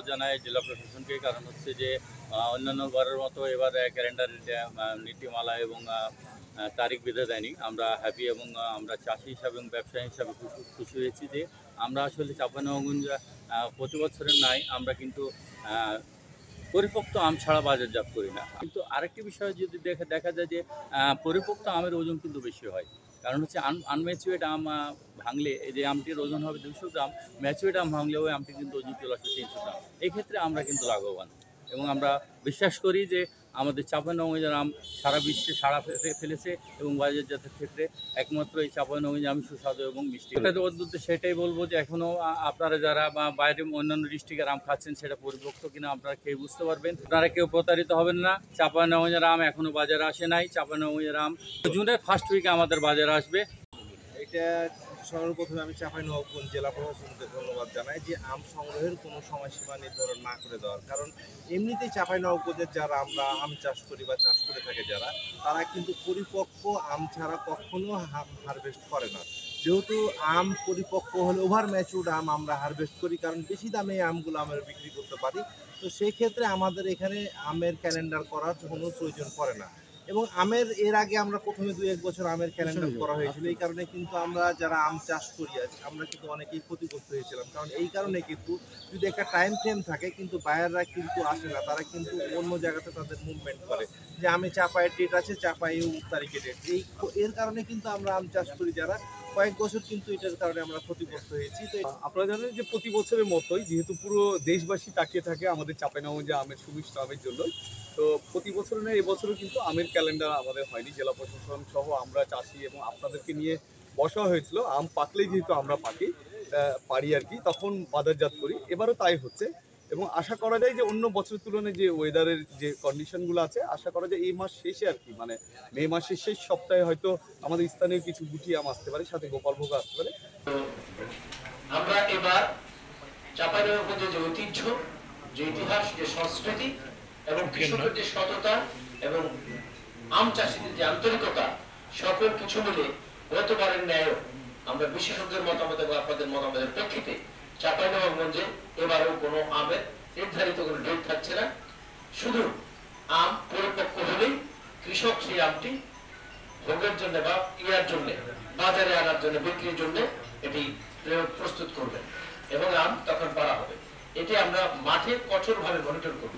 জানাই জেলা প্রশাসনকে। কারণ হচ্ছে যে অন্যান্য বারের মতো এবার ক্যালেন্ডারের নীতিমালা এবং তারিখ বেঁধে দেয়নি। আমরা হ্যাপি এবং আমরা চাষি হিসাবে এবং ব্যবসায়ী হিসাবে খুশি হয়েছি যে আমরা আসলে চাঁপাইনবাবগঞ্জ প্রতি বছরের ন্যায় আমরা কিন্তু পরিপক্ত আম ছাড়া বাজারজাত করি না। কিন্তু আরেকটি বিষয় যদি দেখা যায় যে পরিপক্ত আমের ওজন কিন্তু বেশি হয়। কারণ হচ্ছে আনম্যাচুরেট আম ভাঙলে এই যে আমটির ওজন হবে 200 গ্রাম, ম্যাচুরেট আম ভাঙলে ওই আমটি কিন্তু ওজন চলে আসে 300 গ্রাম। এই ক্ষেত্রে আমরা কিন্তু লাভবান এবং আমরা বিশ্বাস করি যে আমাদের চাঁপাইনবাবগঞ্জের আম সারা বিশ্বে সাড়া ফেলেছে এবং বাজারজাতের ক্ষেত্রে একমাত্র এই চাঁপাইনবাবগঞ্জের আম সুস্বাদু এবং মিষ্টি। এটার উদ্দেশ্যে সেটাই বলবো যে এখনও আপনারা যারা বাইরে অন্যান্য ডিস্ট্রিক্টের আম খাচ্ছেন সেটা পরিপক্ত কিনা আপনারা খেয়ে বুঝতে পারবেন। আপনারা কেউ প্রতারিত হবেন না। চাঁপাইনবাবগঞ্জের আম এখনও বাজারে আসে নাই। চাঁপাইনবাবগঞ্জের আম জুনের ফার্স্ট উইকে আমাদের বাজারে আসবে। এটা সর্বপ্রথমে আমি চাঁপাইনবাবগঞ্জ জেলা প্রশাসনকে ধন্যবাদ জানাই যে আম সংগ্রহের কোনো সময়সীমা নির্ধারণ না করে দেওয়ার। কারণ এমনিতেই চাঁপাইনবাবগঞ্জের যারা আমরা আম চাষ করি বা চাষ করে থাকে যারা, তারা কিন্তু পরিপক্ক আম ছাড়া কখনো হারভেস্ট করে না। যেহেতু আম পরিপক্ক হলে ওভার ম্যাচুরড আম আমরা হারভেস্ট করি, কারণ বেশি দামে এই আমগুলো আমরা বিক্রি করতে পারি। তো সেই ক্ষেত্রে আমাদের এখানে আমের ক্যালেন্ডার করার কোনো প্রয়োজন পড়ে না। এবং আমের এর আগে আমরা প্রথমে 2-1 বছর আমের ক্যালেন্ডার করা হয়েছিল। এই কারণে কিন্তু আমরা যারা আম চাষ করি আমরা কিন্তু অনেকেই ক্ষতিগ্রস্ত হয়েছিলাম। কারণ এই কারণে কিন্তু যদি একটা টাইম ফ্রেম থাকে কিন্তু বায়াররা কিন্তু আসে না, তারা কিন্তু অন্য জায়গাতে তাদের মুভমেন্ট করে যে আমি চাপায়ের ডেট আছে, চাপাই তারিখে ডেট। এর কারণে কিন্তু আমরা আম চাষ করি যারা কয়েক বছর কিন্তু এটার কারণে আমরা ক্ষতিগ্রস্ত হয়েছি। তো আপনারা জানেন যে প্রতি বছরের মতোই যেহেতু পুরো দেশবাসী তাকিয়ে থাকে আমাদের চাঁপাইনবাবগঞ্জে আমের সুমিষ্ট আমের জন্য, তো প্রতি বছর না এবছরও কিন্তু আমের ক্যালেন্ডার আমাদের হয়নি। জেলা প্রশাসন সহ আমরা চাষি এবং আপনাদেরকে নিয়ে বসা হয়েছিল। আম পাকলেই যেহেতু আমরা পারি আর কি, তখন বাজারজাত করি। এবারও তাই হচ্ছে এবং আশা করা যায় যে অন্য বছরের তুলনায় যে ওয়েদারের যে কন্ডিশনগুলো আছে, আশা করা যায় এই মাস শেষে আর কি, মানে মে মাসের শেষ সপ্তাহে হয়তো আমাদের স্থানীয় কিছু গুটি আম আসতে পারে, সাথে গোপালভোগ আসতে পারে। আমরা এবার চাঁপাইনবাবগঞ্জের যে ঐতিহ্য, যে ইতিহাস, যে সংস্কৃতি এবং কৃষকের যে সততা এবং আম চাষীদের যে আন্তরিকতা, সকল কিছু মিলে গতবারের ন্যায় আমরা বিশেষজ্ঞের মতামত এবং আপনাদের মতামতের প্রেক্ষিতে চাঁপাইনবাবগঞ্জে এবারও কোনো আমের নির্ধারিত কোনো ডেট থাকছে না। শুধু আম পরিপক্ক হলেই কৃষক সেই আমটি ভোগের জন্য বা ইয়ার জন্য বাজারে আনার জন্য, বিক্রির জন্য এটি প্রস্তুত করবেন এবং আম তখন পারা হবে। এটি আমরা মাঠে কঠোরভাবে মনিটর করব।